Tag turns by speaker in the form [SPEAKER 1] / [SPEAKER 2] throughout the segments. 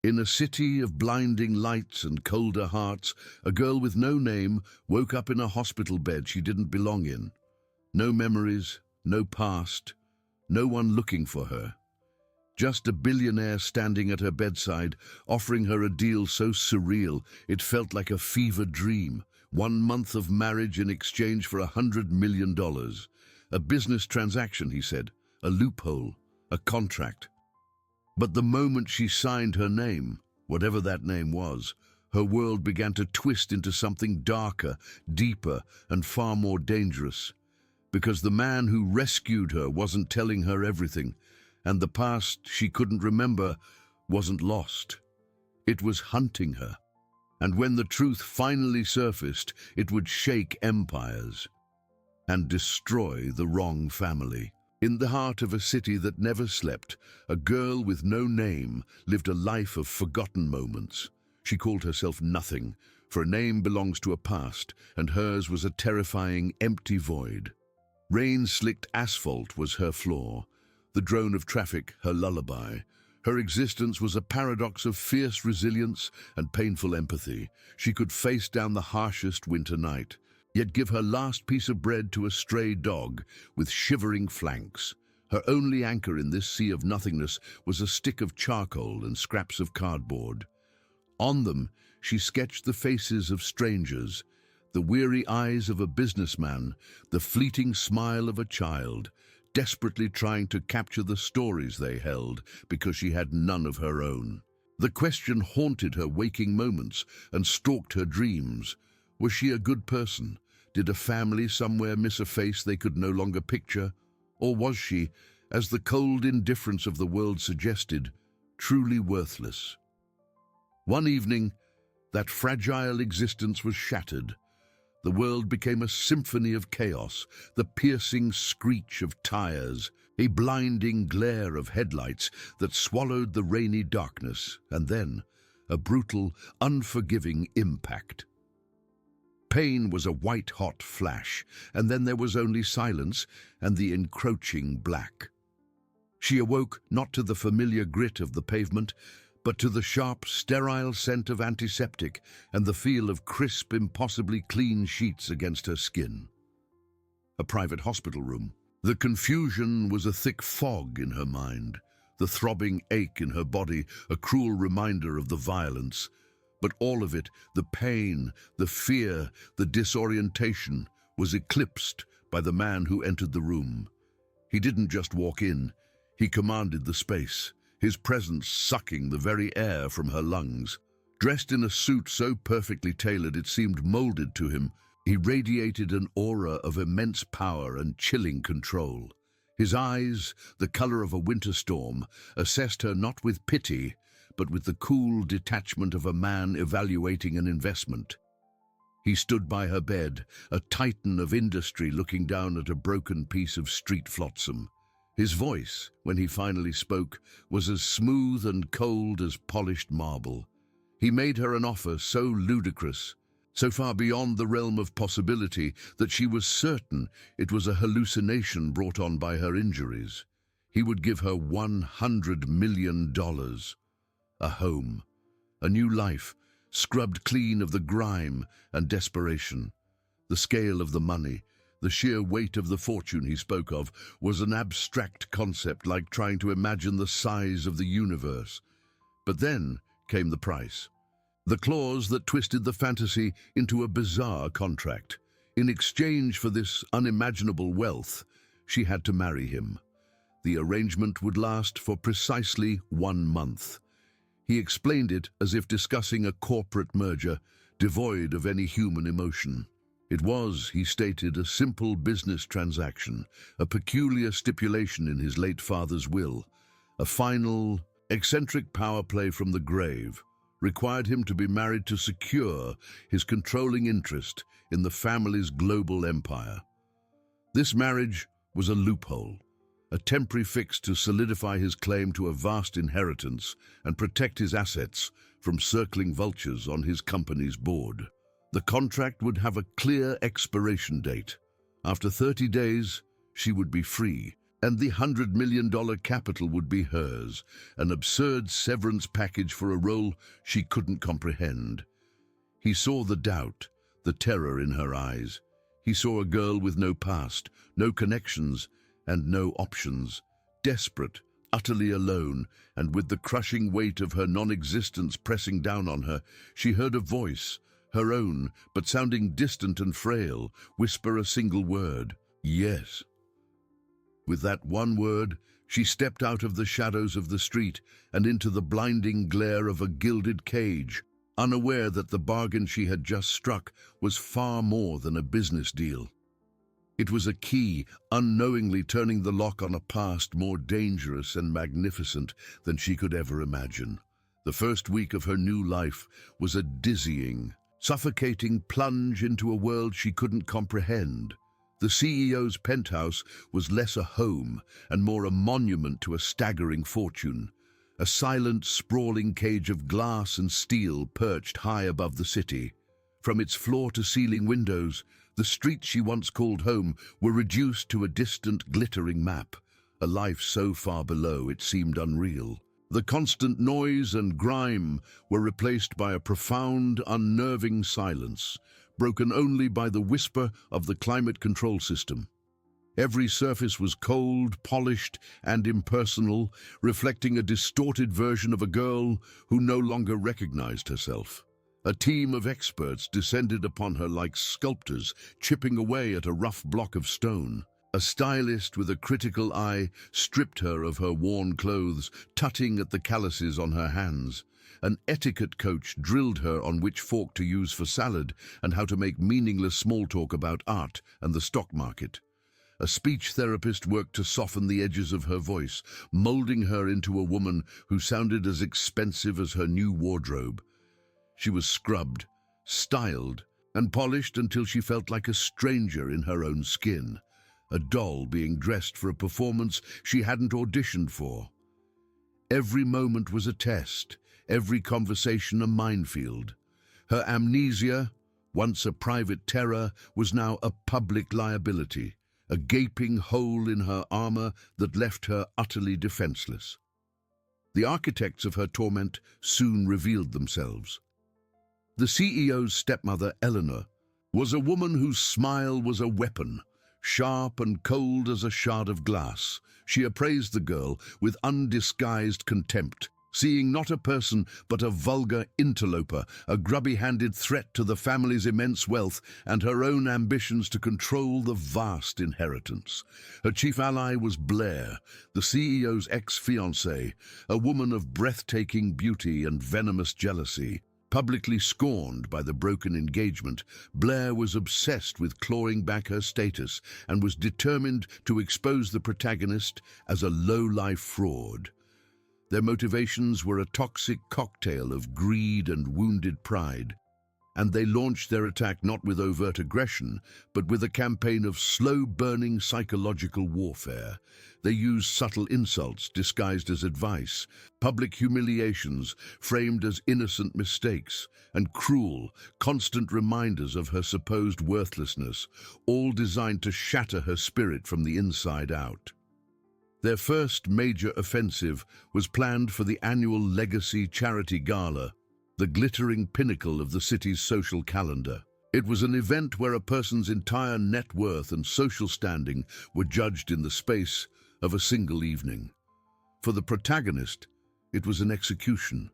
[SPEAKER 1] In a city of blinding lights and colder hearts, a girl with no name woke up in a hospital bed she didn't belong in. No memories, no past, no one looking for her. Just a billionaire standing at her bedside, offering her a deal so surreal it felt like a fever dream. 1 month of marriage in exchange for $100 million. A business transaction, he said, a loophole, a contract. But the moment she signed her name, whatever that name was, her world began to twist into something darker, deeper, and far more dangerous. Because the man who rescued her wasn't telling her everything, and the past she couldn't remember wasn't lost. It was hunting her. And when the truth finally surfaced, it would shake empires and destroy the wrong family. In the heart of a city that never slept, a girl with no name lived a life of forgotten moments. She called herself Nothing, for a name belongs to a past, and hers was a terrifying, empty void. Rain-slicked asphalt was her floor, the drone of traffic her lullaby. Her existence was a paradox of fierce resilience and painful empathy. She could face down the harshest winter night, yet give her last piece of bread to a stray dog with shivering flanks. Her only anchor in this sea of nothingness was a stick of charcoal and scraps of cardboard. On them, she sketched the faces of strangers, the weary eyes of a businessman, the fleeting smile of a child, desperately trying to capture the stories they held because she had none of her own. The question haunted her waking moments and stalked her dreams. Was she a good person? Did a family somewhere miss a face they could no longer picture? Or was she, as the cold indifference of the world suggested, truly worthless? One evening, that fragile existence was shattered. The world became a symphony of chaos, the piercing screech of tires, a blinding glare of headlights that swallowed the rainy darkness, and then a brutal, unforgiving impact. Pain was a white-hot flash, and then there was only silence and the encroaching black. She awoke not to the familiar grit of the pavement, but to the sharp, sterile scent of antiseptic and the feel of crisp, impossibly clean sheets against her skin. A private hospital room. The confusion was a thick fog in her mind, the throbbing ache in her body a cruel reminder of the violence. But all of it, the pain, the fear, the disorientation, was eclipsed by the man who entered the room. He didn't just walk in, he commanded the space, his presence sucking the very air from her lungs. Dressed in a suit so perfectly tailored it seemed molded to him, he radiated an aura of immense power and chilling control. His eyes, the color of a winter storm, assessed her not with pity, but with the cool detachment of a man evaluating an investment. He stood by her bed, a titan of industry looking down at a broken piece of street flotsam. His voice, when he finally spoke, was as smooth and cold as polished marble. He made her an offer so ludicrous, so far beyond the realm of possibility, that she was certain it was a hallucination brought on by her injuries. He would give her $100 million. A home, a new life, scrubbed clean of the grime and desperation. The scale of the money, the sheer weight of the fortune he spoke of, was an abstract concept like trying to imagine the size of the universe. But then came the price. The clause that twisted the fantasy into a bizarre contract. In exchange for this unimaginable wealth, she had to marry him. The arrangement would last for precisely 1 month. He explained it as if discussing a corporate merger, devoid of any human emotion. It was, he stated, a simple business transaction, a peculiar stipulation in his late father's will. A final, eccentric power play from the grave required him to be married to secure his controlling interest in the family's global empire. This marriage was a loophole, a temporary fix to solidify his claim to a vast inheritance and protect his assets from circling vultures on his company's board. The contract would have a clear expiration date. After 30 days, she would be free, And the $100 million capital would be hers, an absurd severance package for a role she couldn't comprehend. He saw the doubt, the terror in her eyes. He saw a girl with no past, no connections, and no options, desperate, utterly alone, and with the crushing weight of her non-existence pressing down on her, she heard a voice, her own, but sounding distant and frail, whisper a single word, "Yes." With that one word, she stepped out of the shadows of the street and into the blinding glare of a gilded cage, unaware that the bargain she had just struck was far more than a business deal. It was a key, unknowingly turning the lock on a past more dangerous and magnificent than she could ever imagine. The first week of her new life was a dizzying, suffocating plunge into a world she couldn't comprehend. The CEO's penthouse was less a home and more a monument to a staggering fortune. A silent, sprawling cage of glass and steel perched high above the city. From its floor-to-ceiling windows, the streets she once called home were reduced to a distant, glittering map, a life so far below it seemed unreal. The constant noise and grime were replaced by a profound, unnerving silence, broken only by the whisper of the climate control system. Every surface was cold, polished, and impersonal, reflecting a distorted version of a girl who no longer recognized herself. A team of experts descended upon her like sculptors, chipping away at a rough block of stone. A stylist with a critical eye stripped her of her worn clothes, tutting at the calluses on her hands. An etiquette coach drilled her on which fork to use for salad and how to make meaningless small talk about art and the stock market. A speech therapist worked to soften the edges of her voice, molding her into a woman who sounded as expensive as her new wardrobe. She was scrubbed, styled, and polished until she felt like a stranger in her own skin, a doll being dressed for a performance she hadn't auditioned for. Every moment was a test, every conversation a minefield. Her amnesia, once a private terror, was now a public liability, a gaping hole in her armor that left her utterly defenseless. The architects of her torment soon revealed themselves. The CEO's stepmother, Eleanor, was a woman whose smile was a weapon, sharp and cold as a shard of glass. She appraised the girl with undisguised contempt, seeing not a person but a vulgar interloper, a grubby-handed threat to the family's immense wealth and her own ambitions to control the vast inheritance. Her chief ally was Blair, the CEO's ex-fiancée, a woman of breathtaking beauty and venomous jealousy. Publicly scorned by the broken engagement, Blair was obsessed with clawing back her status and was determined to expose the protagonist as a low-life fraud. Their motivations were a toxic cocktail of greed and wounded pride, and they launched their attack not with overt aggression, but with a campaign of slow-burning psychological warfare. They used subtle insults disguised as advice, public humiliations framed as innocent mistakes, and cruel, constant reminders of her supposed worthlessness, all designed to shatter her spirit from the inside out. Their first major offensive was planned for the annual Legacy Charity Gala, the glittering pinnacle of the city's social calendar. It was an event where a person's entire net worth and social standing were judged in the space of a single evening. For the protagonist, it was an execution.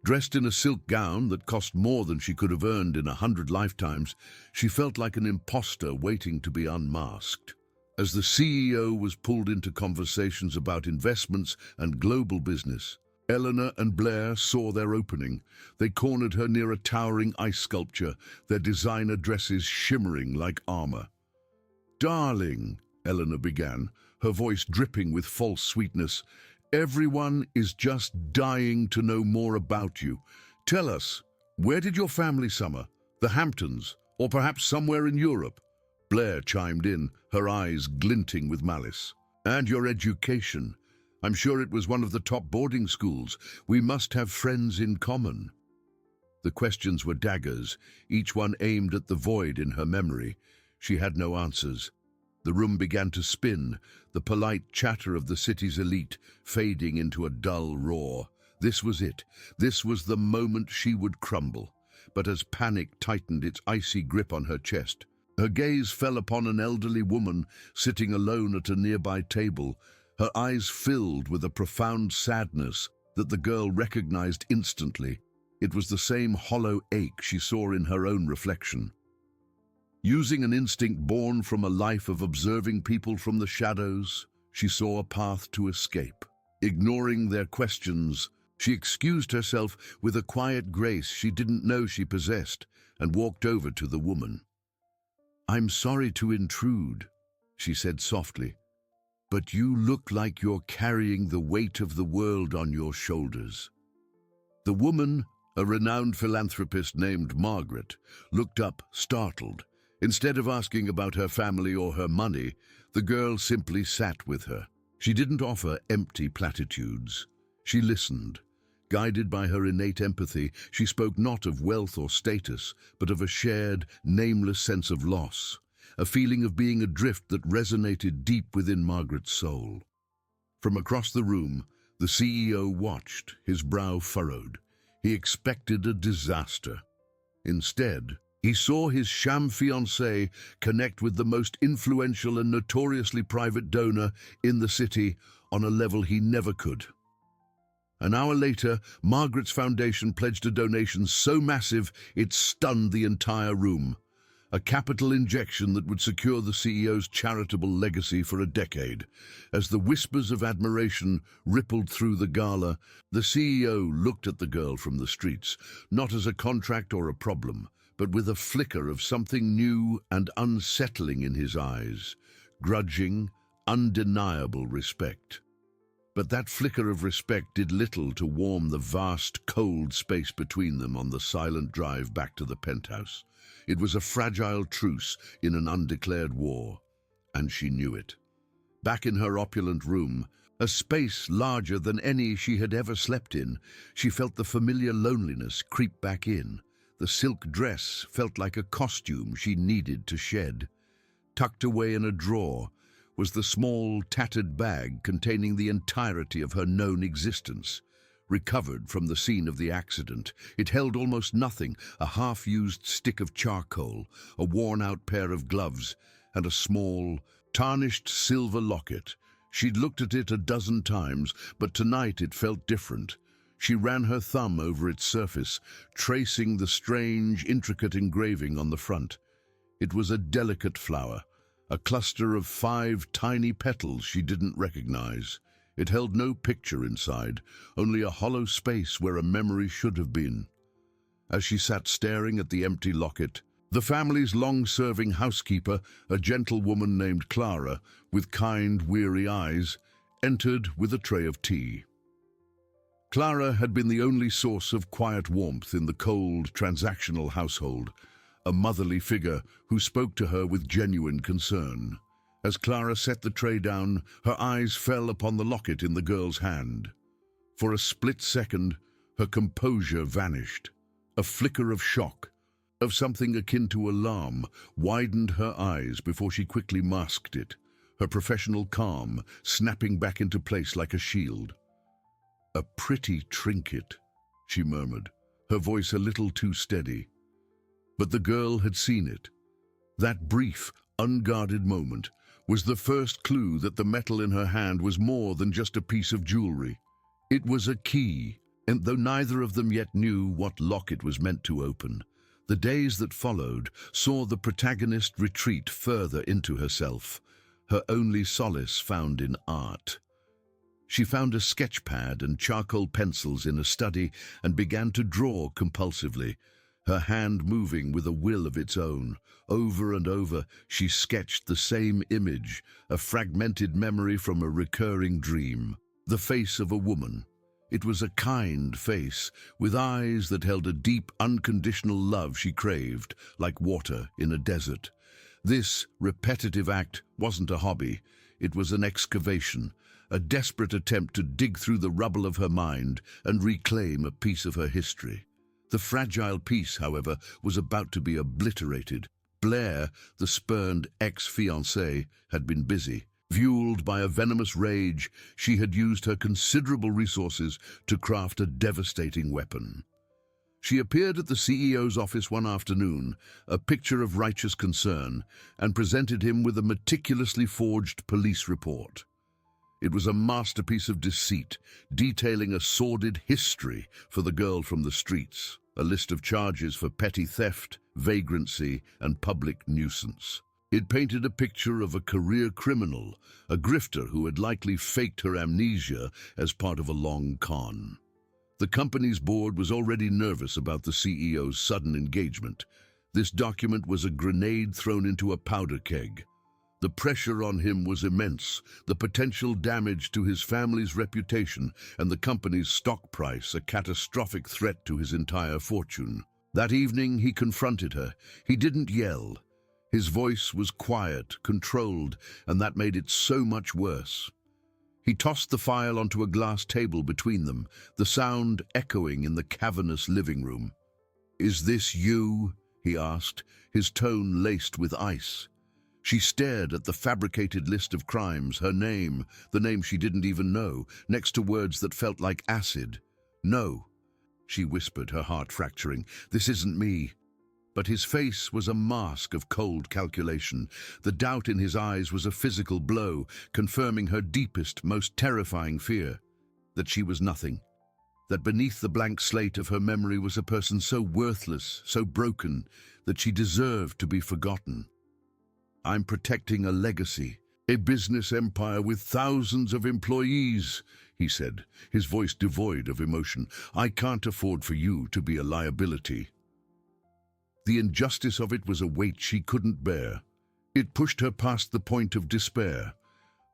[SPEAKER 1] Dressed in a silk gown that cost more than she could have earned in 100 lifetimes, she felt like an imposter waiting to be unmasked. As the CEO was pulled into conversations about investments and global business, Eleanor and Blair saw their opening. They cornered her near a towering ice sculpture, their designer dresses shimmering like armor. "Darling," Eleanor began, her voice dripping with false sweetness, "everyone is just dying to know more about you. Tell us, where did your family summer? The Hamptons, or perhaps somewhere in Europe?" Blair chimed in, her eyes glinting with malice. "And your education? I'm sure it was one of the top boarding schools. We must have friends in common." The questions were daggers, each one aimed at the void in her memory. She had no answers. The room began to spin, the polite chatter of the city's elite fading into a dull roar. This was it. This was the moment she would crumble. But as panic tightened its icy grip on her chest, her gaze fell upon an elderly woman sitting alone at a nearby table, her eyes filled with a profound sadness that the girl recognized instantly. It was the same hollow ache she saw in her own reflection. Using an instinct born from a life of observing people from the shadows, she saw a path to escape. Ignoring their questions, she excused herself with a quiet grace she didn't know she possessed and walked over to the woman. "I'm sorry to intrude," she said softly, "but you look like you're carrying the weight of the world on your shoulders." The woman, a renowned philanthropist named Margaret, looked up, startled. Instead of asking about her family or her money, the girl simply sat with her. She didn't offer empty platitudes. She listened. Guided by her innate empathy, she spoke not of wealth or status, but of a shared, nameless sense of loss, a feeling of being adrift that resonated deep within Margaret's soul. From across the room, the CEO watched, his brow furrowed. He expected a disaster. Instead, he saw his sham fiancée connect with the most influential and notoriously private donor in the city on a level he never could. An hour later, Margaret's foundation pledged a donation so massive it stunned the entire room. A capital injection that would secure the CEO's charitable legacy for a decade. As the whispers of admiration rippled through the gala, the CEO looked at the girl from the streets, not as a contract or a problem, but with a flicker of something new and unsettling in his eyes, grudging, undeniable respect. But that flicker of respect did little to warm the vast, cold space between them on the silent drive back to the penthouse. It was a fragile truce in an undeclared war, and she knew it. Back in her opulent room, a space larger than any she had ever slept in, she felt the familiar loneliness creep back in. The silk dress felt like a costume she needed to shed. Tucked away in a drawer was the small, tattered bag containing the entirety of her known existence. Recovered from the scene of the accident, it held almost nothing: a half-used stick of charcoal, a worn-out pair of gloves, and a small, tarnished silver locket. She'd looked at it a dozen times, but tonight it felt different. She ran her thumb over its surface, tracing the strange, intricate engraving on the front. It was a delicate flower, a cluster of 5 tiny petals she didn't recognize. It held no picture inside, only a hollow space where a memory should have been. As she sat staring at the empty locket, the family's long-serving housekeeper, a gentlewoman named Clara, with kind, weary eyes, entered with a tray of tea. Clara had been the only source of quiet warmth in the cold, transactional household, a motherly figure who spoke to her with genuine concern. As Clara set the tray down, her eyes fell upon the locket in the girl's hand. For a split second, her composure vanished. A flicker of shock, of something akin to alarm, widened her eyes before she quickly masked it, her professional calm snapping back into place like a shield. "A pretty trinket," she murmured, her voice a little too steady. But the girl had seen it. That brief, unguarded moment was the first clue that the metal in her hand was more than just a piece of jewelry. It was a key, and though neither of them yet knew what lock it was meant to open, the days that followed saw the protagonist retreat further into herself, her only solace found in art. She found a sketch pad and charcoal pencils in a study and began to draw compulsively, her hand moving with a will of its own. Over and over, she sketched the same image, a fragmented memory from a recurring dream. The face of a woman. It was a kind face, with eyes that held a deep, unconditional love she craved, like water in a desert. This repetitive act wasn't a hobby. It was an excavation, a desperate attempt to dig through the rubble of her mind and reclaim a piece of her history. The fragile piece, however, was about to be obliterated. Blair, the spurned ex-fiancé, had been busy. Fueled by a venomous rage, she had used her considerable resources to craft a devastating weapon. She appeared at the CEO's office one afternoon, a picture of righteous concern, and presented him with a meticulously forged police report. It was a masterpiece of deceit, detailing a sordid history for the girl from the streets, a list of charges for petty theft, vagrancy, and public nuisance. It painted a picture of a career criminal, a grifter who had likely faked her amnesia as part of a long con. The company's board was already nervous about the CEO's sudden engagement. This document was a grenade thrown into a powder keg. The pressure on him was immense, the potential damage to his family's reputation and the company's stock price a catastrophic threat to his entire fortune. That evening he confronted her. He didn't yell. His voice was quiet, controlled, and that made it so much worse. He tossed the file onto a glass table between them, the sound echoing in the cavernous living room. "Is this you?" he asked, his tone laced with ice. She stared at the fabricated list of crimes, her name, the name she didn't even know, next to words that felt like acid. "No," she whispered, her heart fracturing. "This isn't me." But his face was a mask of cold calculation. The doubt in his eyes was a physical blow, confirming her deepest, most terrifying fear, that she was nothing. That beneath the blank slate of her memory was a person so worthless, so broken, that she deserved to be forgotten. "I'm protecting a legacy, a business empire with thousands of employees," he said, his voice devoid of emotion. "I can't afford for you to be a liability." The injustice of it was a weight she couldn't bear. It pushed her past the point of despair.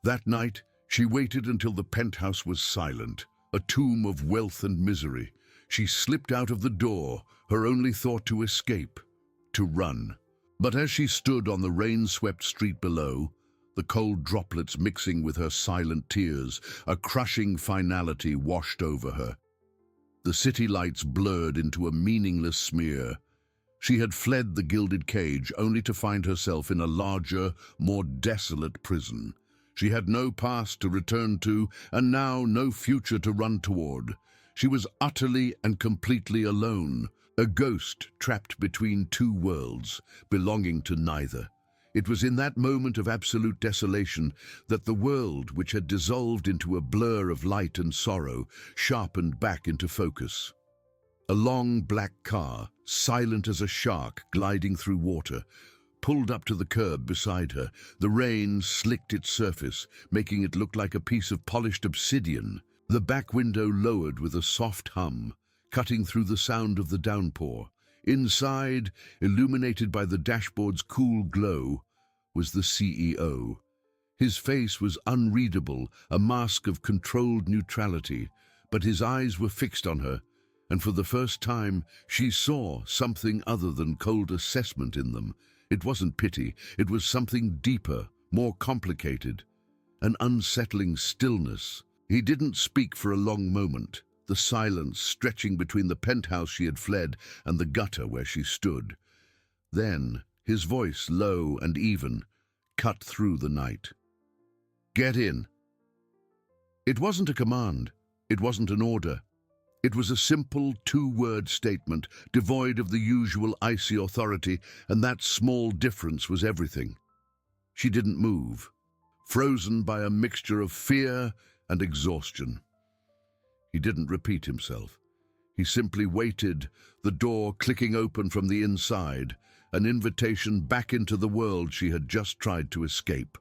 [SPEAKER 1] That night, she waited until the penthouse was silent, a tomb of wealth and misery. She slipped out of the door, her only thought to escape, to run. But as she stood on the rain-swept street below, the cold droplets mixing with her silent tears, a crushing finality washed over her. The city lights blurred into a meaningless smear. She had fled the gilded cage only to find herself in a larger, more desolate prison. She had no past to return to, and now no future to run toward. She was utterly and completely alone, a ghost trapped between two worlds, belonging to neither. It was in that moment of absolute desolation that the world, which had dissolved into a blur of light and sorrow, sharpened back into focus. A long black car, silent as a shark gliding through water, pulled up to the curb beside her. The rain slicked its surface, making it look like a piece of polished obsidian. The back window lowered with a soft hum, cutting through the sound of the downpour. Inside, illuminated by the dashboard's cool glow, was the CEO. His face was unreadable, a mask of controlled neutrality, but his eyes were fixed on her, and for the first time she saw something other than cold assessment in them. It wasn't pity, it was something deeper, more complicated, an unsettling stillness. He didn't speak for a long moment, the silence stretching between the penthouse she had fled and the gutter where she stood. Then, his voice, low and even, cut through the night. "Get in." It wasn't a command, it wasn't an order. It was a simple two-word statement, devoid of the usual icy authority, and that small difference was everything. She didn't move, frozen by a mixture of fear and exhaustion. He didn't repeat himself. He simply waited, the door clicking open from the inside, an invitation back into the world she had just tried to escape.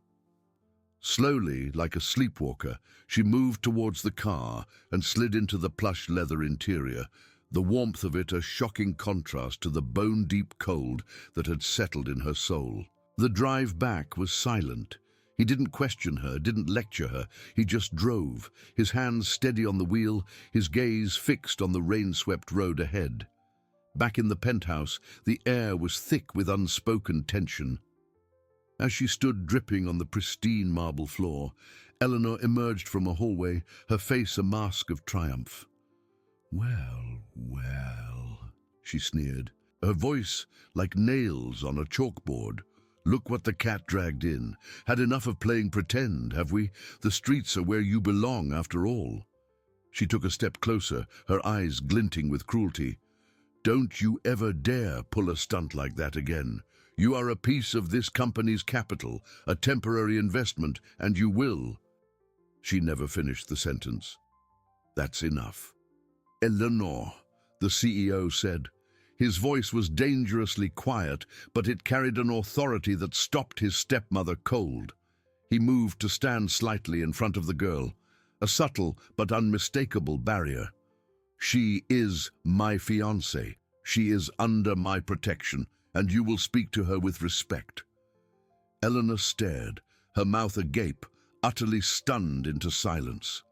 [SPEAKER 1] Slowly, like a sleepwalker, she moved towards the car and slid into the plush leather interior, the warmth of it a shocking contrast to the bone-deep cold that had settled in her soul. The drive back was silent. He didn't question her, didn't lecture her. He just drove, his hands steady on the wheel, his gaze fixed on the rain-swept road ahead. Back in the penthouse, the air was thick with unspoken tension. As she stood dripping on the pristine marble floor, Eleanor emerged from a hallway, her face a mask of triumph. "Well, well," she sneered, her voice like nails on a chalkboard. "Look what the cat dragged in. Had enough of playing pretend, have we? The streets are where you belong, after all." She took a step closer, her eyes glinting with cruelty. "Don't you ever dare pull a stunt like that again. You are a piece of this company's capital, a temporary investment, and you will." She never finished the sentence. "That's enough." "Eleanor," the CEO said. His voice was dangerously quiet, but it carried an authority that stopped his stepmother cold. He moved to stand slightly in front of the girl, a subtle but unmistakable barrier. "She is my fiancée. She is under my protection, and you will speak to her with respect." Eleanor stared, her mouth agape, utterly stunned into silence.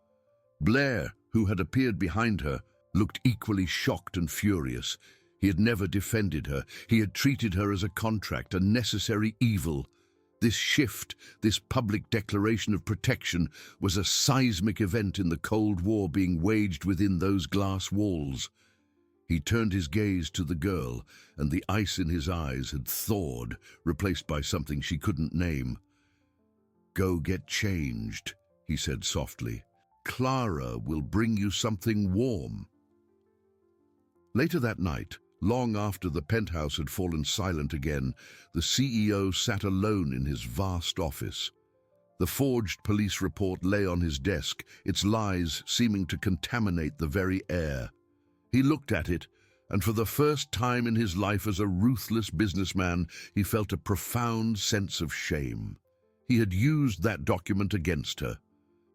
[SPEAKER 1] Blair, who had appeared behind her, looked equally shocked and furious. He had never defended her. He had treated her as a contract, a necessary evil. This shift, this public declaration of protection, was a seismic event in the Cold War being waged within those glass walls. He turned his gaze to the girl, and the ice in his eyes had thawed, replaced by something she couldn't name. "Go get changed," he said softly. "Clara will bring you something warm." Later that night, long after the penthouse had fallen silent again, the CEO sat alone in his vast office. The forged police report lay on his desk, its lies seeming to contaminate the very air. He looked at it, and for the first time in his life as a ruthless businessman, he felt a profound sense of shame. He had used that document against her.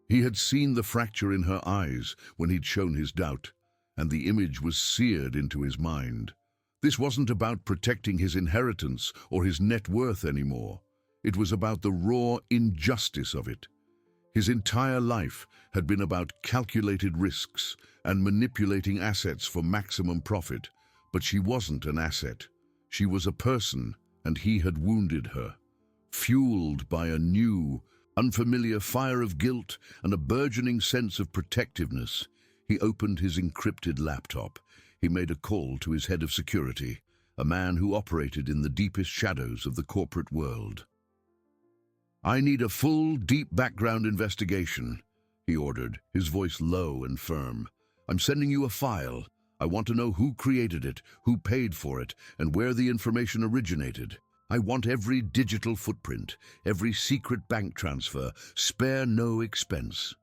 [SPEAKER 1] He had seen the fracture in her eyes when he'd shown his doubt, and the image was seared into his mind. This wasn't about protecting his inheritance or his net worth anymore. It was about the raw injustice of it. His entire life had been about calculated risks and manipulating assets for maximum profit, but she wasn't an asset. She was a person, and he had wounded her. Fueled by a new, unfamiliar fire of guilt and a burgeoning sense of protectiveness, he opened his encrypted laptop. He made a call to his head of security, a man who operated in the deepest shadows of the corporate world. "I need a full, deep background investigation," he ordered, his voice low and firm. "I'm sending you a file. I want to know who created it, who paid for it, and where the information originated. I want every digital footprint, every secret bank transfer, spare no expense."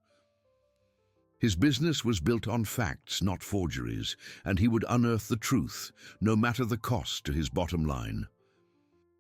[SPEAKER 1] His business was built on facts, not forgeries, and he would unearth the truth, no matter the cost to his bottom line.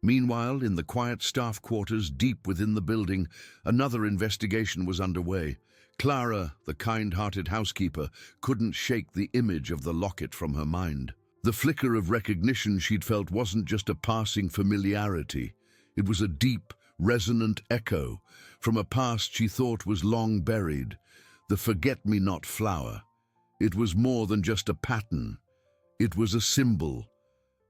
[SPEAKER 1] Meanwhile, in the quiet staff quarters deep within the building, another investigation was underway. Clara, the kind-hearted housekeeper, couldn't shake the image of the locket from her mind. The flicker of recognition she'd felt wasn't just a passing familiarity. It was a deep, resonant echo from a past she thought was long buried. The forget-me-not flower. It was more than just a pattern. It was a symbol.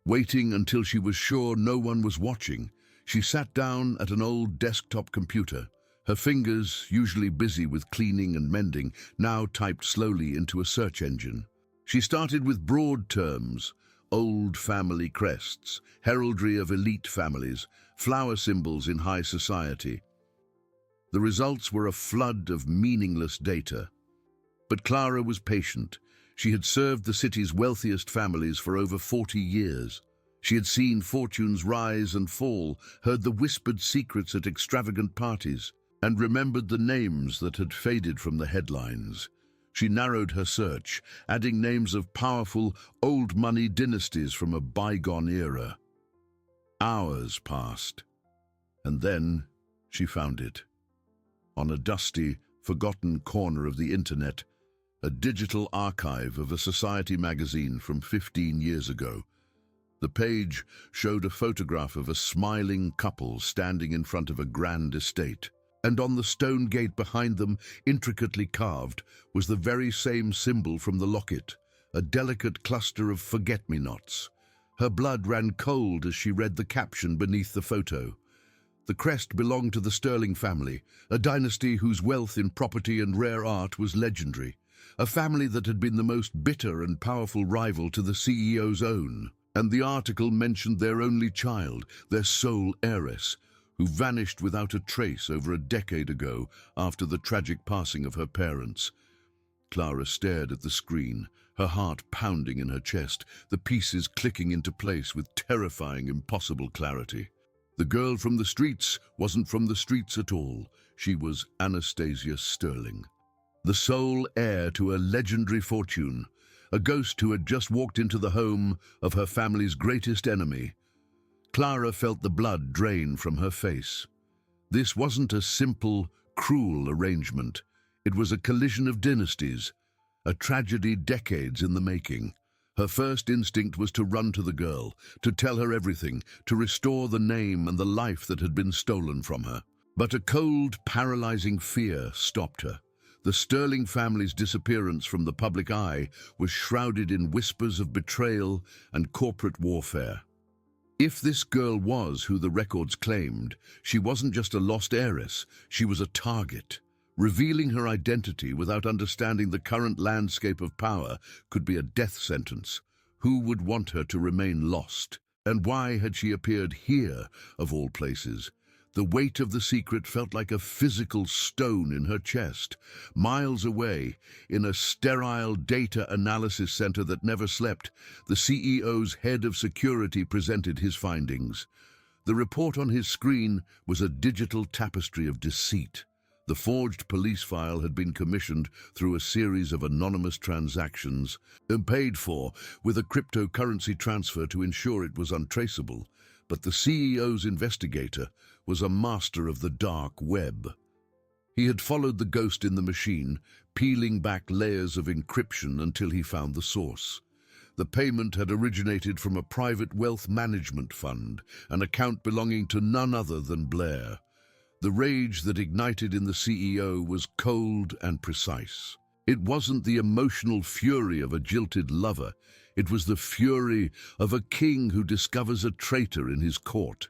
[SPEAKER 1] Waiting until she was sure no one was watching, she sat down at an old desktop computer. Her fingers, usually busy with cleaning and mending, now typed slowly into a search engine. She started with broad terms: old family crests, heraldry of elite families, flower symbols in high society. The results were a flood of meaningless data. But Clara was patient. She had served the city's wealthiest families for over 40 years. She had seen fortunes rise and fall, heard the whispered secrets at extravagant parties, and remembered the names that had faded from the headlines. She narrowed her search, adding names of powerful, old-money dynasties from a bygone era. Hours passed, and then she found it. On a dusty, forgotten corner of the internet, a digital archive of a society magazine from 15 years ago. The page showed a photograph of a smiling couple standing in front of a grand estate, and on the stone gate behind them, intricately carved, was the very same symbol from the locket, a delicate cluster of forget-me-nots. Her blood ran cold as she read the caption beneath the photo. The crest belonged to the Sterling family, a dynasty whose wealth in property and rare art was legendary, a family that had been the most bitter and powerful rival to the CEO's own. And the article mentioned their only child, their sole heiress, who vanished without a trace over a decade ago after the tragic passing of her parents. Clara stared at the screen, her heart pounding in her chest, the pieces clicking into place with terrifying, impossible clarity. The girl from the streets wasn't from the streets at all. She was Anastasia Sterling, the sole heir to a legendary fortune, a ghost who had just walked into the home of her family's greatest enemy. Clara felt the blood drain from her face. This wasn't a simple, cruel arrangement. It was a collision of dynasties, a tragedy decades in the making. Her first instinct was to run to the girl, to tell her everything, to restore the name and the life that had been stolen from her. But a cold, paralyzing fear stopped her. The Sterling family's disappearance from the public eye was shrouded in whispers of betrayal and corporate warfare. If this girl was who the records claimed, she wasn't just a lost heiress, she was a target. Revealing her identity without understanding the current landscape of power could be a death sentence. Who would want her to remain lost? And why had she appeared here, of all places? The weight of the secret felt like a physical stone in her chest. Miles away, in a sterile data analysis center that never slept, the CEO's head of security presented his findings. The report on his screen was a digital tapestry of deceit. The forged police file had been commissioned through a series of anonymous transactions and paid for with a cryptocurrency transfer to ensure it was untraceable. But the CEO's investigator was a master of the dark web. He had followed the ghost in the machine, peeling back layers of encryption until he found the source. The payment had originated from a private wealth management fund, an account belonging to none other than Blair. The rage that ignited in the CEO was cold and precise. It wasn't the emotional fury of a jilted lover. It was the fury of a king who discovers a traitor in his court.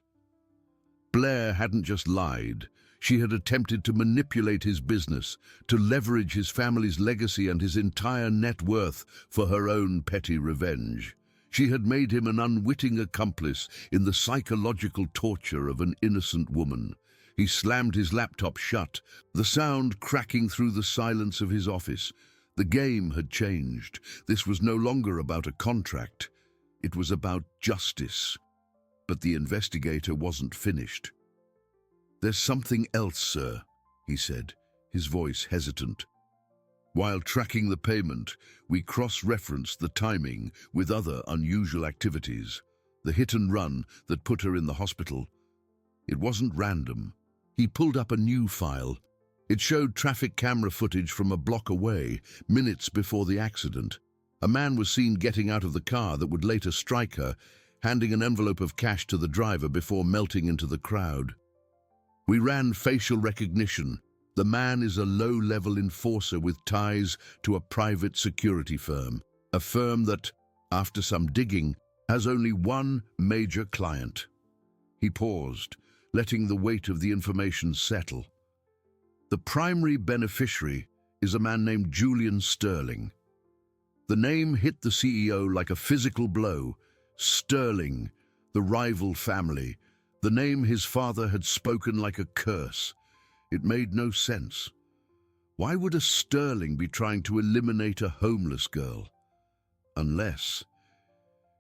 [SPEAKER 1] Blair hadn't just lied. She had attempted to manipulate his business, to leverage his family's legacy and his entire net worth for her own petty revenge. She had made him an unwitting accomplice in the psychological torture of an innocent woman. He slammed his laptop shut, the sound cracking through the silence of his office. The game had changed. This was no longer about a contract. It was about justice. But the investigator wasn't finished. "There's something else, sir," he said, his voice hesitant. "While tracking the payment, we cross-referenced the timing with other unusual activities. The hit and run that put her in the hospital. It wasn't random." He pulled up a new file. It showed traffic camera footage from a block away, minutes before the accident. A man was seen getting out of the car that would later strike her, handing an envelope of cash to the driver before melting into the crowd. "We ran facial recognition. The man is a low-level enforcer with ties to a private security firm, a firm that, after some digging, has only one major client." He paused, letting the weight of the information settle. "The primary beneficiary is a man named Julian Sterling." The name hit the CEO like a physical blow. Sterling, the rival family, the name his father had spoken like a curse. It made no sense. Why would a Sterling be trying to eliminate a homeless girl? Unless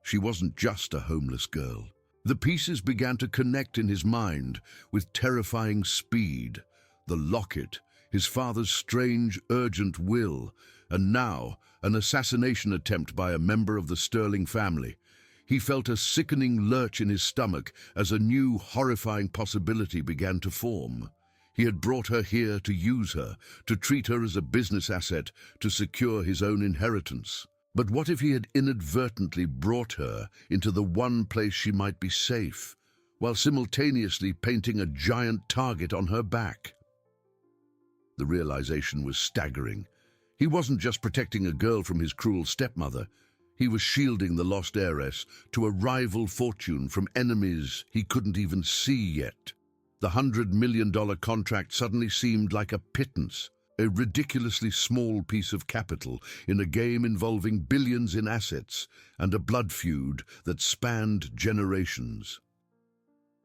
[SPEAKER 1] she wasn't just a homeless girl. The pieces began to connect in his mind with terrifying speed. The locket, his father's strange, urgent will, and now an assassination attempt by a member of the Sterling family. He felt a sickening lurch in his stomach as a new, horrifying possibility began to form. He had brought her here to use her, to treat her as a business asset, to secure his own inheritance. But what if he had inadvertently brought her into the one place she might be safe, while simultaneously painting a giant target on her back? The realization was staggering. He wasn't just protecting a girl from his cruel stepmother. He was shielding the lost heiress to a rival fortune from enemies he couldn't even see yet. The $100 million contract suddenly seemed like a pittance. A ridiculously small piece of capital in a game involving billions in assets and a blood feud that spanned generations.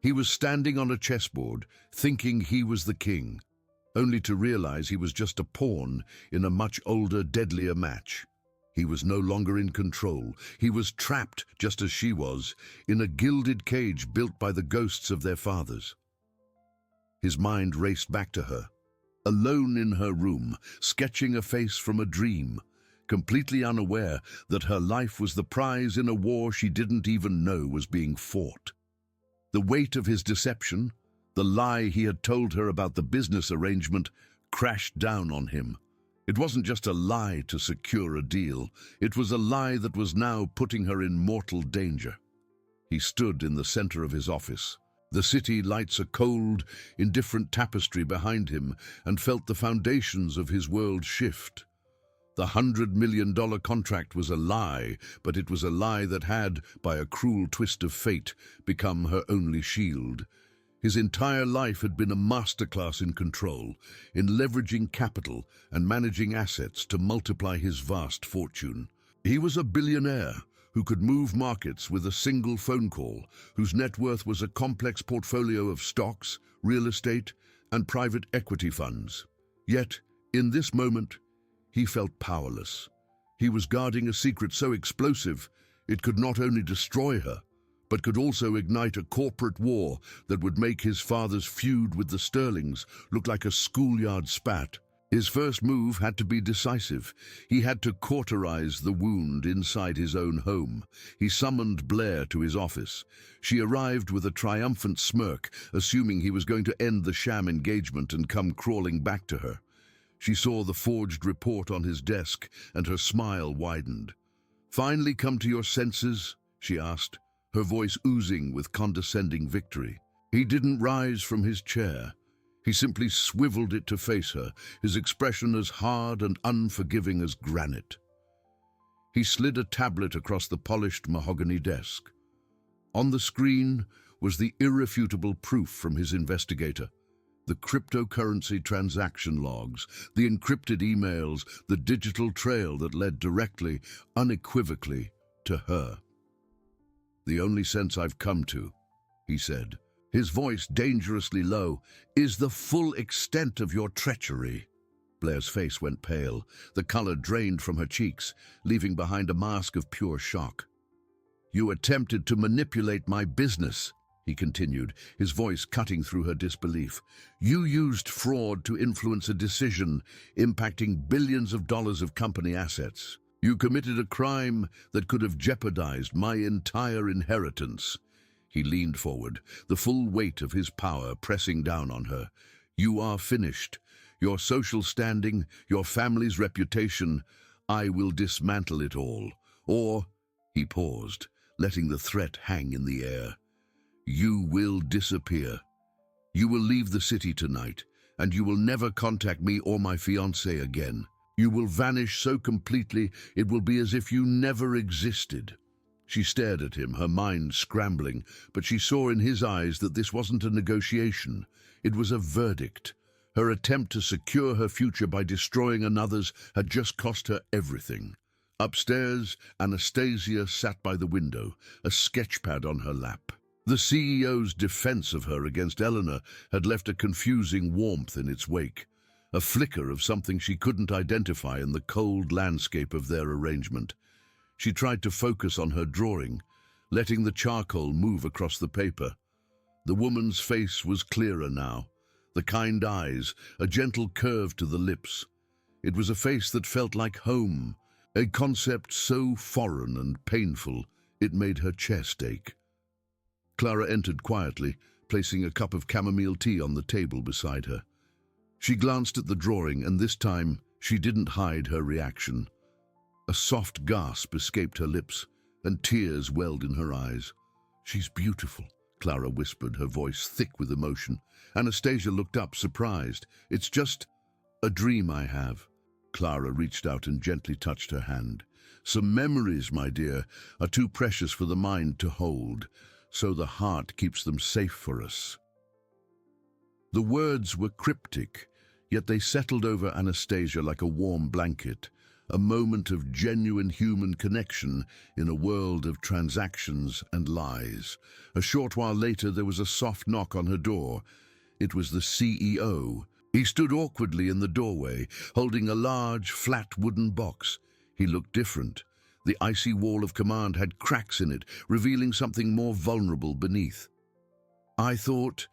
[SPEAKER 1] He was standing on a chessboard, thinking he was the king, only to realize he was just a pawn in a much older, deadlier match. He was no longer in control. He was trapped, just as she was, in a gilded cage built by the ghosts of their fathers. His mind raced back to her, alone in her room, sketching a face from a dream, completely unaware that her life was the prize in a war she didn't even know was being fought. The weight of his deception, the lie he had told her about the business arrangement, crashed down on him. It wasn't just a lie to secure a deal, it was a lie that was now putting her in mortal danger. He stood in the center of his office. The city lights a cold, indifferent tapestry behind him, and felt the foundations of his world shift. The $100 million contract was a lie, but it was a lie that had, by a cruel twist of fate, become her only shield. His entire life had been a masterclass in control, in leveraging capital and managing assets to multiply his vast fortune. He was a billionaire who could move markets with a single phone call, whose net worth was a complex portfolio of stocks, real estate, and private equity funds. Yet, in this moment, he felt powerless. He was guarding a secret so explosive, it could not only destroy her, but could also ignite a corporate war that would make his father's feud with the Sterlings look like a schoolyard spat. His first move had to be decisive. He had to cauterize the wound inside his own home. He summoned Blair to his office. She arrived with a triumphant smirk, assuming he was going to end the sham engagement and come crawling back to her. She saw the forged report on his desk, and her smile widened. "Finally come to your senses?" she asked, her voice oozing with condescending victory. He didn't rise from his chair. He simply swiveled it to face her, his expression as hard and unforgiving as granite. He slid a tablet across the polished mahogany desk. On the screen was the irrefutable proof from his investigator. The cryptocurrency transaction logs, the encrypted emails, the digital trail that led directly, unequivocally, to her. "The only sense I've come to," he said, his voice dangerously low, "is the full extent of your treachery." Blair's face went pale. The color drained from her cheeks, leaving behind a mask of pure shock. "You attempted to manipulate my business," he continued, his voice cutting through her disbelief. "You used fraud to influence a decision impacting billions of dollars of company assets. You committed a crime that could have jeopardized my entire inheritance." He leaned forward, the full weight of his power pressing down on her. "You are finished. Your social standing, your family's reputation, I will dismantle it all. Or," he paused, letting the threat hang in the air, "you will disappear. You will leave the city tonight, and you will never contact me or my fiancée again. You will vanish so completely it will be as if you never existed." She stared at him, her mind scrambling, but she saw in his eyes that this wasn't a negotiation. It was a verdict. Her attempt to secure her future by destroying another's had just cost her everything. Upstairs, Anastasia sat by the window, a sketchpad on her lap. The CEO's defense of her against Eleanor had left a confusing warmth in its wake, a flicker of something she couldn't identify in the cold landscape of their arrangement. She tried to focus on her drawing, letting the charcoal move across the paper. The woman's face was clearer now, the kind eyes, a gentle curve to the lips. It was a face that felt like home, a concept so foreign and painful it made her chest ache. Clara entered quietly, placing a cup of chamomile tea on the table beside her. She glanced at the drawing, and this time she didn't hide her reaction. A soft gasp escaped her lips, and tears welled in her eyes. "She's beautiful," Clara whispered, her voice thick with emotion. Anastasia looked up, surprised. "It's just a dream I have." Clara reached out and gently touched her hand. "Some memories, my dear, are too precious for the mind to hold, so the heart keeps them safe for us." The words were cryptic, Yet they settled over Anastasia like a warm blanket, a moment of genuine human connection in a world of transactions and lies. A short while later, there was a soft knock on her door. It was the CEO. He stood awkwardly in the doorway, holding a large, flat wooden box. He looked different. The icy wall of command had cracks in it, revealing something more vulnerable beneath. "I thought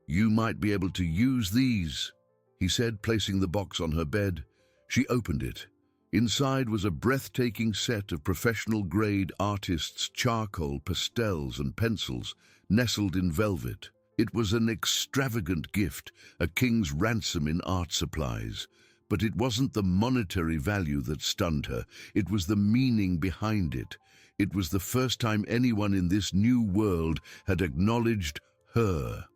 [SPEAKER 1] you might be able to use these," he said, placing the box on her bed. She opened it. Inside was a breathtaking set of professional-grade artists' charcoal, pastels, and pencils, nestled in velvet. It was an extravagant gift, a king's ransom in art supplies. But it wasn't the monetary value that stunned her. It was the meaning behind it. It was the first time anyone in this new world had acknowledged her,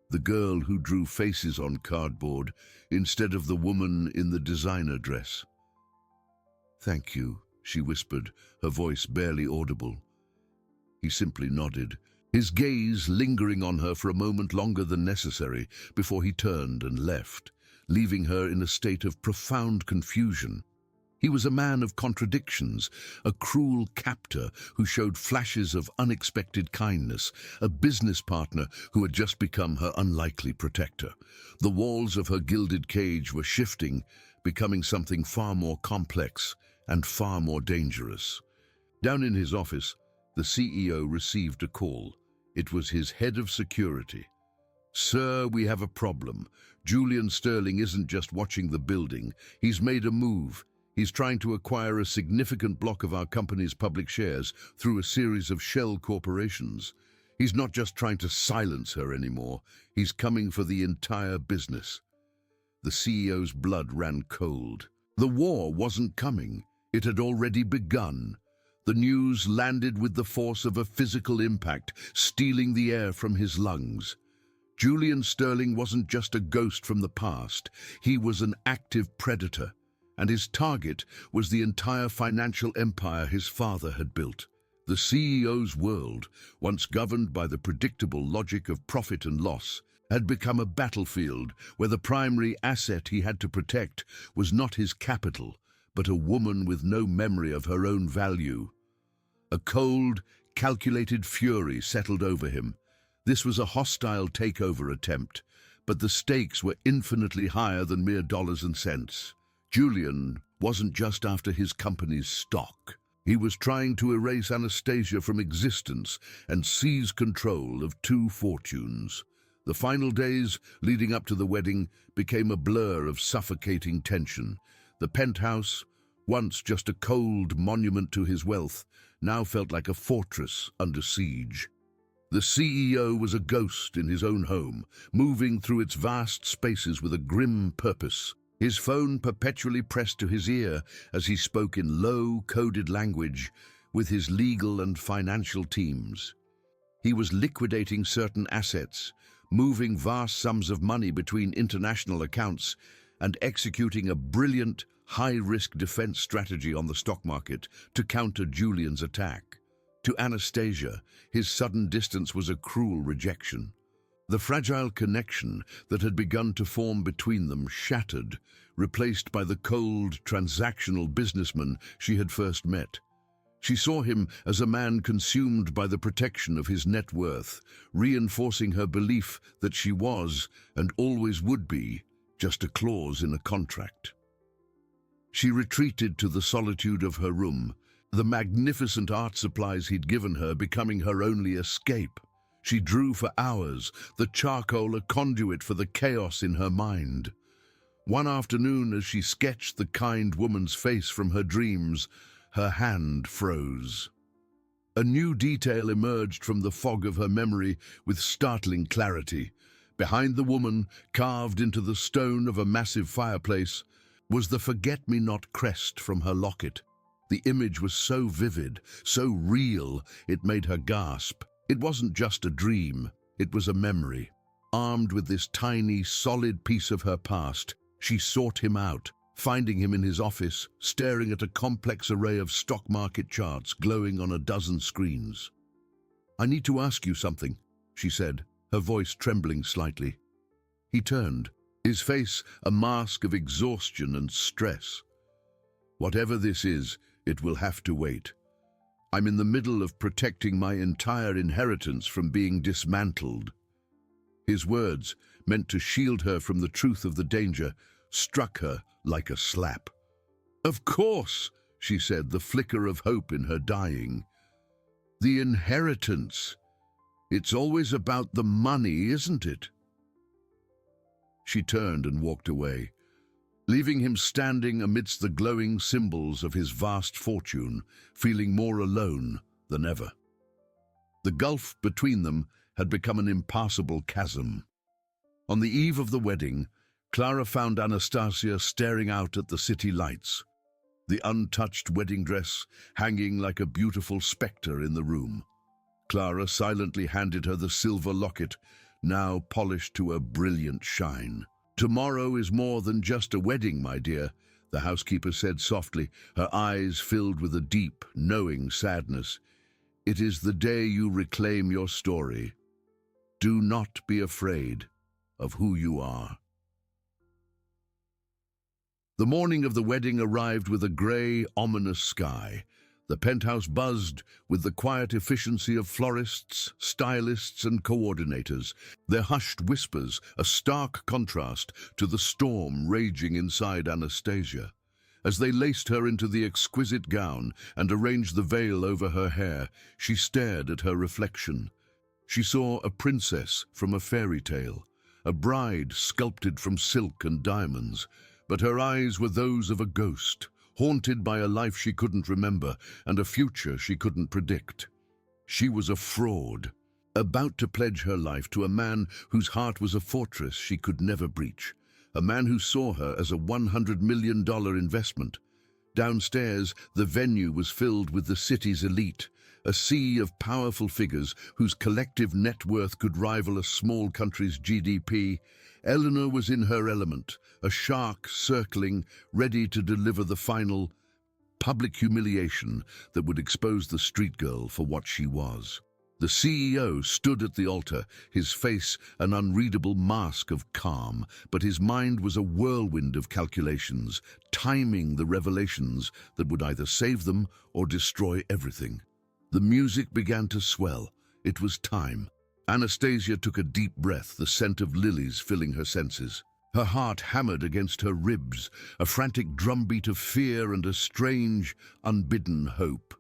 [SPEAKER 1] the girl who drew faces on cardboard instead of the woman in the designer dress. "Thank you," she whispered, her voice barely audible. He simply nodded, his gaze lingering on her for a moment longer than necessary before he turned and left, leaving her in a state of profound confusion. He was a man of contradictions, a cruel captor who showed flashes of unexpected kindness, a business partner who had just become her unlikely protector. The walls of her gilded cage were shifting, becoming something far more complex and far more dangerous. Down in his office, the CEO received a call. It was his head of security. "Sir, we have a problem. Julian Sterling isn't just watching the building. He's made a move. He's trying to acquire a significant block of our company's public shares through a series of shell corporations. He's not just trying to silence her anymore. He's coming for the entire business." The CEO's blood ran cold. The war wasn't coming. It had already begun. The news landed with the force of a physical impact, stealing the air from his lungs. Julian Sterling wasn't just a ghost from the past. He was an active predator, and his target was the entire financial empire his father had built. The CEO's world, once governed by the predictable logic of profit and loss, had become a battlefield where the primary asset he had to protect was not his capital, but a woman with no memory of her own value. A cold, calculated fury settled over him. This was a hostile takeover attempt, but the stakes were infinitely higher than mere dollars and cents. Julian wasn't just after his company's stock. He was trying to erase Anastasia from existence and seize control of two fortunes. The final days leading up to the wedding became a blur of suffocating tension. The penthouse, once just a cold monument to his wealth, now felt like a fortress under siege. The CEO was a ghost in his own home, moving through its vast spaces with a grim purpose. His phone perpetually pressed to his ear as he spoke in low-coded language with his legal and financial teams. He was liquidating certain assets, moving vast sums of money between international accounts, and executing a brilliant, high-risk defense strategy on the stock market to counter Julian's attack. To Anastasia, his sudden distance was a cruel rejection. The fragile connection that had begun to form between them shattered, replaced by the cold, transactional businessman she had first met. She saw him as a man consumed by the protection of his net worth, reinforcing her belief that she was, and always would be, just a clause in a contract. She retreated to the solitude of her room, the magnificent art supplies he'd given her becoming her only escape. She drew for hours, the charcoal a conduit for the chaos in her mind. One afternoon, as she sketched the kind woman's face from her dreams, her hand froze. A new detail emerged from the fog of her memory with startling clarity. Behind the woman, carved into the stone of a massive fireplace, was the forget-me-not crest from her locket. The image was so vivid, so real, it made her gasp. It wasn't just a dream, it was a memory. Armed with this tiny, solid piece of her past, she sought him out, finding him in his office, staring at a complex array of stock market charts glowing on a dozen screens. "I need to ask you something," she said, her voice trembling slightly. He turned. his face a mask of exhaustion and stress. Whatever this is, it will have to wait. I'm in the middle of protecting my entire inheritance from being dismantled. His words, meant to shield her from the truth of the danger, struck her like a slap. "Of course," she said, the flicker of hope in her dying. "The inheritance. It's always about the money, isn't it?" She turned and walked away, leaving him standing amidst the glowing symbols of his vast fortune, feeling more alone than ever. The gulf between them had become an impassable chasm. On the eve of the wedding, Clara found Anastasia staring out at the city lights, the untouched wedding dress hanging like a beautiful spectre in the room. Clara silently handed her the silver locket, now polished to a brilliant shine. "Tomorrow is more than just a wedding, my dear," the housekeeper said softly, her eyes filled with a deep, knowing sadness. "It is the day you reclaim your story. Do not be afraid of who you are." The morning of the wedding arrived with a grey, ominous sky. The penthouse buzzed with the quiet efficiency of florists, stylists, and coordinators, their hushed whispers a stark contrast to the storm raging inside Anastasia. As they laced her into the exquisite gown and arranged the veil over her hair, she stared at her reflection. She saw a princess from a fairy tale, a bride sculpted from silk and diamonds, but her eyes were those of a ghost, haunted by a life she couldn't remember and a future she couldn't predict. She was a fraud, about to pledge her life to a man whose heart was a fortress she could never breach, a man who saw her as a $100 million investment. Downstairs, the venue was filled with the city's elite, a sea of powerful figures whose collective net worth could rival a small country's GDP. Eleanor was in her element, a shark circling, ready to deliver the final public humiliation that would expose the street girl for what she was. The CEO stood at the altar, his face an unreadable mask of calm, but his mind was a whirlwind of calculations, timing the revelations that would either save them or destroy everything. The music began to swell. It was time. Anastasia took a deep breath, the scent of lilies filling her senses. Her heart hammered against her ribs, a frantic drumbeat of fear and a strange, unbidden hope.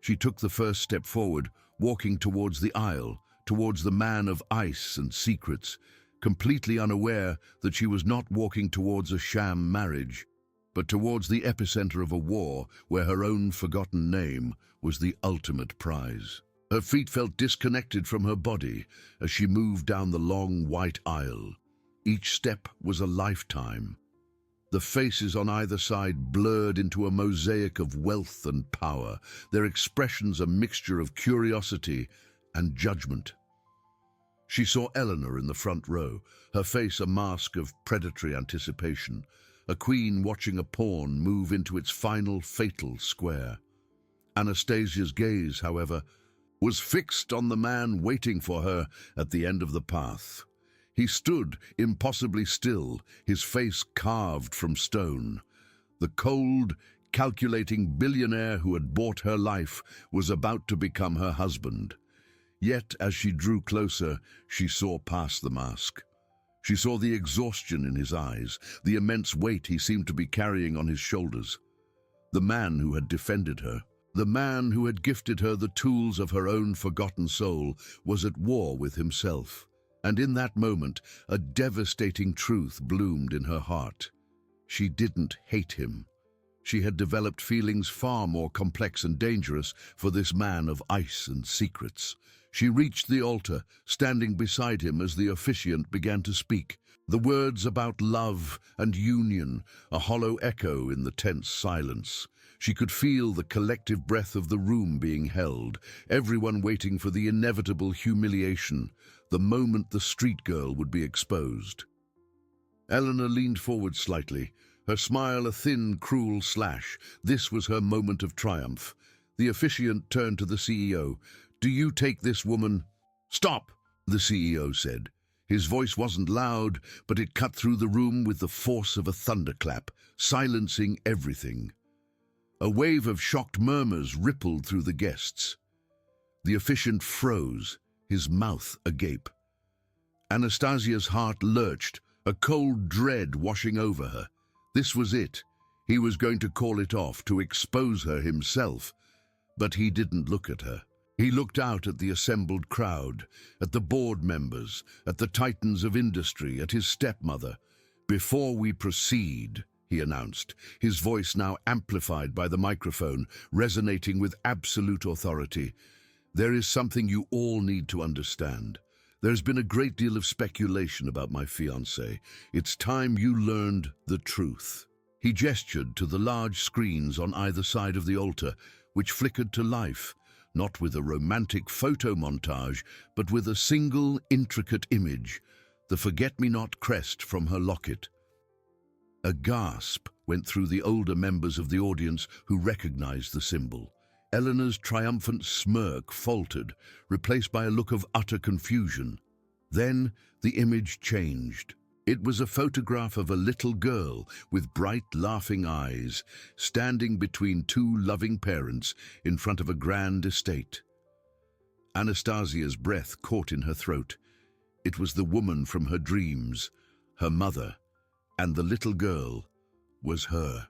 [SPEAKER 1] She took the first step forward, walking towards the aisle, towards the man of ice and secrets, completely unaware that she was not walking towards a sham marriage, but towards the epicenter of a war where her own forgotten name was the ultimate prize. Her feet felt disconnected from her body as she moved down the long white aisle. Each step was a lifetime. The faces on either side blurred into a mosaic of wealth and power, their expressions a mixture of curiosity and judgment. She saw Eleanor in the front row, her face a mask of predatory anticipation, a queen watching a pawn move into its final fatal square. Anastasia's gaze, however, was fixed on the man waiting for her at the end of the path. He stood impossibly still, his face carved from stone. The cold, calculating billionaire who had bought her life was about to become her husband. Yet, as she drew closer, she saw past the mask. She saw the exhaustion in his eyes, the immense weight he seemed to be carrying on his shoulders. The man who had defended her, the man who had gifted her the tools of her own forgotten soul, was at war with himself. And in that moment, a devastating truth bloomed in her heart. She didn't hate him. She had developed feelings far more complex and dangerous for this man of ice and secrets. She reached the altar, standing beside him as the officiant began to speak. The words about love and union, a hollow echo in the tense silence. She could feel the collective breath of the room being held, everyone waiting for the inevitable humiliation, the moment the street girl would be exposed. Eleanor leaned forward slightly, her smile a thin, cruel slash. This was her moment of triumph. The officiant turned to the CEO. "Do you take this woman?" "Stop," the CEO said, His voice wasn't loud, but it cut through the room with the force of a thunderclap, silencing everything. A wave of shocked murmurs rippled through the guests. The officiant froze, his mouth agape. Anastasia's heart lurched, a cold dread washing over her. This was it. He was going to call it off, to expose her himself. But he didn't look at her. He looked out at the assembled crowd, at the board members, at the titans of industry, at his stepmother. "Before we proceed," he announced, his voice now amplified by the microphone, resonating with absolute authority, "there is something you all need to understand. There's been a great deal of speculation about my fiancée. It's time you learned the truth." He gestured to the large screens on either side of the altar, which flickered to life, not with a romantic photo montage, but with a single intricate image, the forget-me-not crest from her locket. A gasp went through the older members of the audience who recognized the symbol. Eleanor's triumphant smirk faltered, replaced by a look of utter confusion. Then the image changed. It was a photograph of a little girl with bright, laughing eyes, standing between two loving parents in front of a grand estate. Anastasia's breath caught in her throat. It was the woman from her dreams, her mother, and the little girl was her.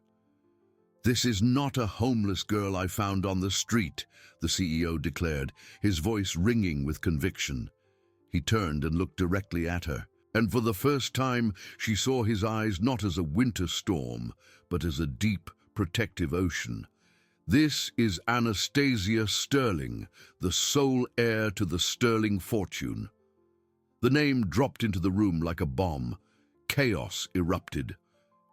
[SPEAKER 1] "This is not a homeless girl I found on the street," the CEO declared, his voice ringing with conviction. He turned and looked directly at her. And for the first time, she saw his eyes not as a winter storm, but as a deep, protective ocean. "This is Anastasia Sterling, the sole heir to the Sterling fortune." The name dropped into the room like a bomb. Chaos erupted.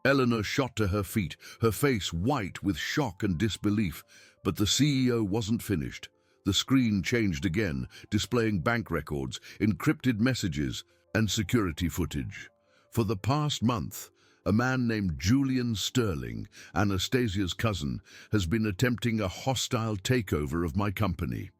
[SPEAKER 1] Eleanor shot to her feet, her face white with shock and disbelief, but the CEO wasn't finished. The screen changed again, displaying bank records, encrypted messages, and security footage. For the past month, a man named Julian Sterling, Anastasia's cousin, has been attempting a hostile takeover of my company.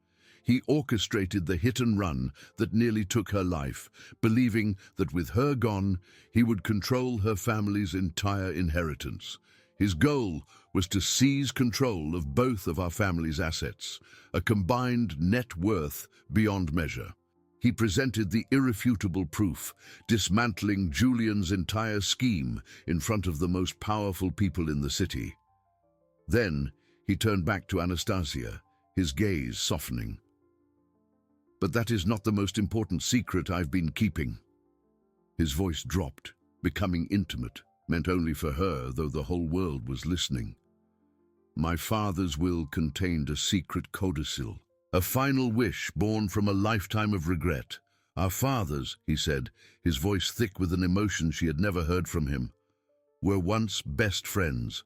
[SPEAKER 1] He orchestrated the hit and run that nearly took her life, believing that with her gone, he would control her family's entire inheritance. His goal was to seize control of both of our family's assets, a combined net worth beyond measure. He presented the irrefutable proof, dismantling Julian's entire scheme in front of the most powerful people in the city. Then he turned back to Anastasia, his gaze softening. "But that is not the most important secret I've been keeping." His voice dropped, becoming intimate, meant only for her, though the whole world was listening. "My father's will contained a secret codicil. A final wish born from a lifetime of regret. Our fathers," he said, his voice thick with an emotion she had never heard from him, "were once best friends.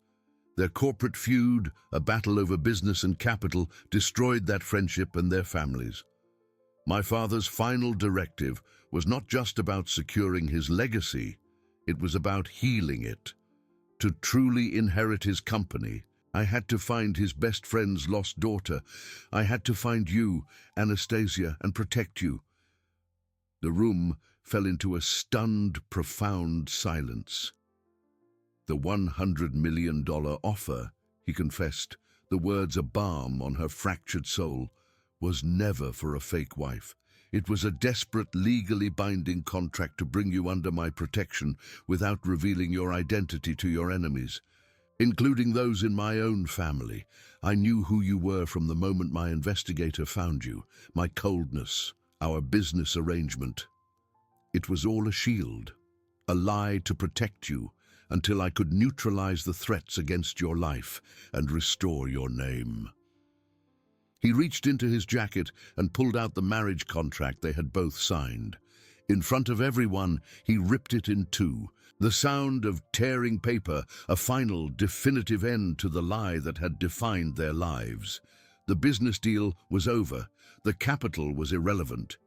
[SPEAKER 1] Their corporate feud, a battle over business and capital, destroyed that friendship and their families. My father's final directive was not just about securing his legacy, it was about healing it. To truly inherit his company, I had to find his best friend's lost daughter. I had to find you, Anastasia, and protect you." The room fell into a stunned, profound silence. "The $100 million offer," he confessed, the words a balm on her fractured soul, "was never for a fake wife. It was a desperate, legally binding contract to bring you under my protection without revealing your identity to your enemies, including those in my own family. I knew who you were from the moment my investigator found you, my coldness, our business arrangement. It was all a shield, a lie to protect you until I could neutralize the threats against your life and restore your name." He reached into his jacket and pulled out the marriage contract they had both signed. In front of everyone, he ripped it in two. The sound of tearing paper, a final, definitive end to the lie that had defined their lives. The business deal was over. The capital was irrelevant.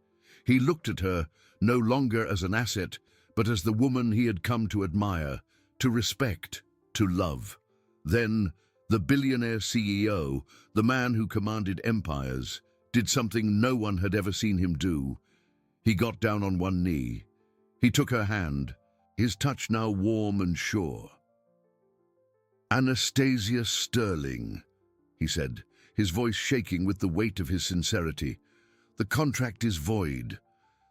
[SPEAKER 1] He looked at her, no longer as an asset, but as the woman he had come to admire, to respect, to love. Then, the billionaire CEO, the man who commanded empires, did something no one had ever seen him do. He got down on one knee, He took her hand, his touch now warm and sure. "Anastasia Sterling," he said, his voice shaking with the weight of his sincerity. "The contract is void.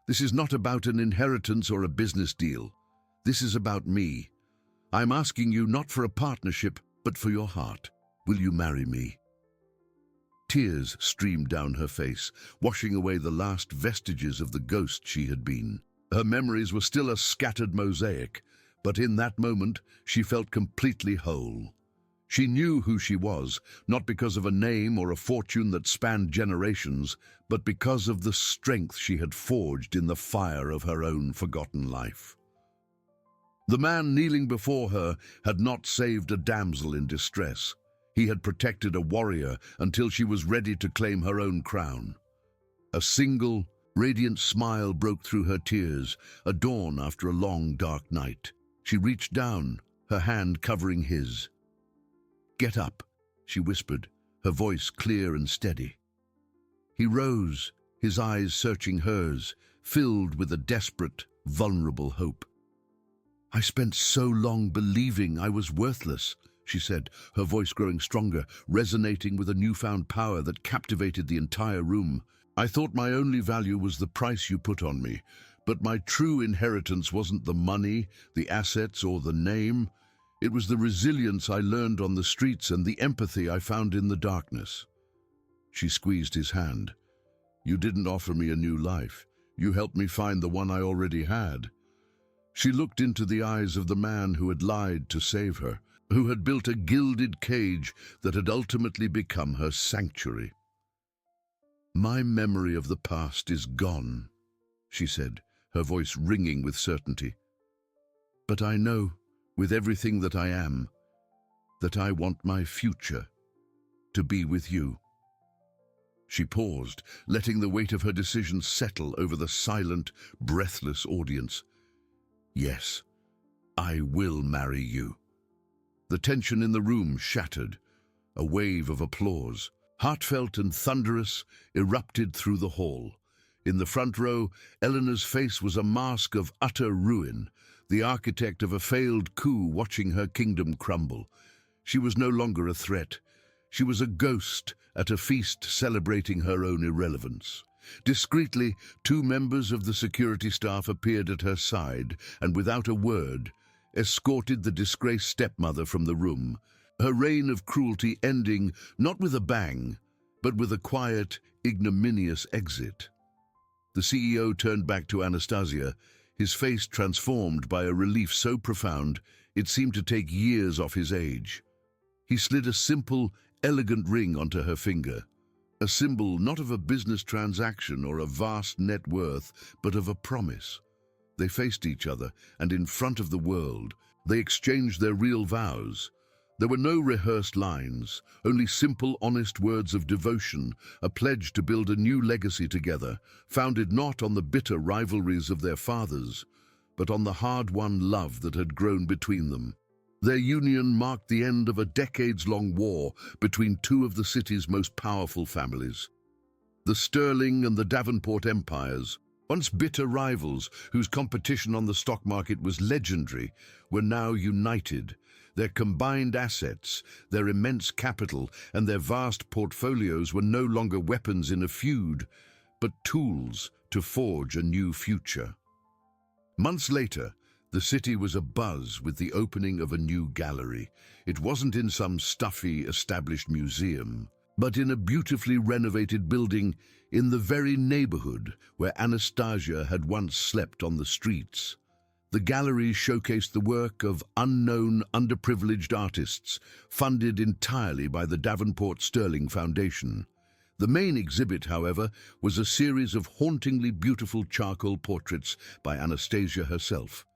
[SPEAKER 1] This is not about an inheritance or a business deal. This is about me. I'm asking you not for a partnership, but for your heart. Will you marry me?" Tears streamed down her face, washing away the last vestiges of the ghost she had been. Her memories were still a scattered mosaic, but in that moment she felt completely whole. She knew who she was, not because of a name or a fortune that spanned generations, but because of the strength she had forged in the fire of her own forgotten life. The man kneeling before her had not saved a damsel in distress. He had protected a warrior until she was ready to claim her own crown. A single, radiant smile broke through her tears, a dawn after a long, dark night. She reached down, her hand covering his. "Get up," she whispered, her voice clear and steady. He rose, his eyes searching hers, filled with a desperate, vulnerable hope. "I spent so long believing I was worthless," she said, her voice growing stronger, resonating with a newfound power that captivated the entire room. "I thought my only value was the price you put on me, but my true inheritance wasn't the money, the assets, or the name. It was the resilience I learned on the streets and the empathy I found in the darkness." She squeezed his hand. "You didn't offer me a new life. You helped me find the one I already had." She looked into the eyes of the man who had lied to save her, who had built a gilded cage that had ultimately become her sanctuary. "My memory of the past is gone," she said, her voice ringing with certainty. "But I know, with everything that I am, that I want my future to be with you." She paused, letting the weight of her decision settle over the silent, breathless audience. "Yes, I will marry you." The tension in the room shattered. A wave of applause, heartfelt and thunderous, erupted through the hall. In the front row, Eleanor's face was a mask of utter ruin, the architect of a failed coup watching her kingdom crumble. She was no longer a threat. She was a ghost at a feast celebrating her own irrelevance. Discreetly, two members of the security staff appeared at her side and, without a word, escorted the disgraced stepmother from the room, her reign of cruelty ending not with a bang, but with a quiet, ignominious exit. The CEO turned back to Anastasia, his face transformed by a relief so profound it seemed to take years off his age. He slid a simple, elegant ring onto her finger, a symbol not of a business transaction or a vast net worth, but of a promise. They faced each other, and in front of the world, they exchanged their real vows. There were no rehearsed lines, only simple, honest words of devotion, a pledge to build a new legacy together, founded not on the bitter rivalries of their fathers, but on the hard-won love that had grown between them. Their union marked the end of a decades-long war between two of the city's most powerful families. The Sterling and the Davenport empires, once bitter rivals whose competition on the stock market was legendary, were now united. Their combined assets, their immense capital, and their vast portfolios were no longer weapons in a feud, but tools to forge a new future. Months later, the city was abuzz with the opening of a new gallery. It wasn't in some stuffy, established museum, but in a beautifully renovated building in the very neighborhood where Anastasia had once slept on the streets. The gallery showcased the work of unknown, underprivileged artists, funded entirely by the Davenport Sterling Foundation. The main exhibit, however, was a series of hauntingly beautiful charcoal portraits by Anastasia herself.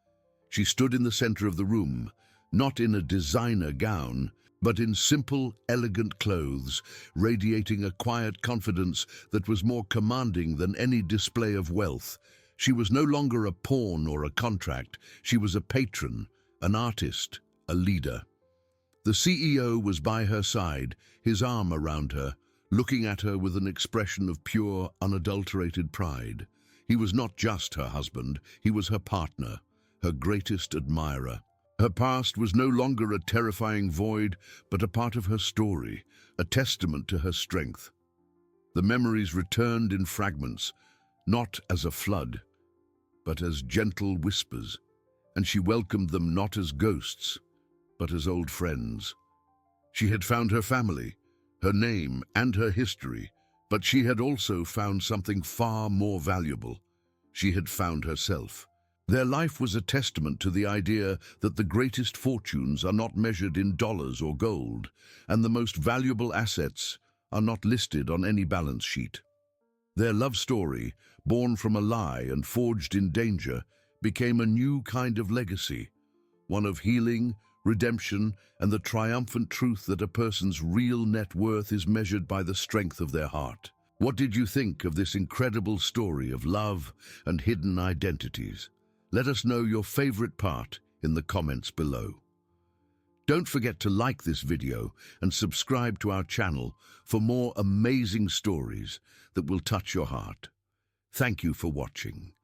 [SPEAKER 1] She stood in the center of the room, not in a designer gown, but in simple, elegant clothes, radiating a quiet confidence that was more commanding than any display of wealth. She was no longer a pawn or a contract. She was a patron, an artist, a leader. The CEO was by her side, his arm around her, looking at her with an expression of pure, unadulterated pride. He was not just her husband, he was her partner, her greatest admirer. Her past was no longer a terrifying void, but a part of her story, a testament to her strength. The memories returned in fragments, not as a flood, but as gentle whispers, and she welcomed them not as ghosts, but as old friends. She had found her family, her name and her history, but she had also found something far more valuable. She had found herself. Their life was a testament to the idea that the greatest fortunes are not measured in dollars or gold, and the most valuable assets are not listed on any balance sheet. Their love story, born from a lie and forged in danger, became a new kind of legacy, one of healing, redemption, and the triumphant truth that a person's real net worth is measured by the strength of their heart. What did you think of this incredible story of love and hidden identities? Let us know your favorite part in the comments below. Don't forget to like this video and subscribe to our channel for more amazing stories that will touch your heart. Thank you for watching.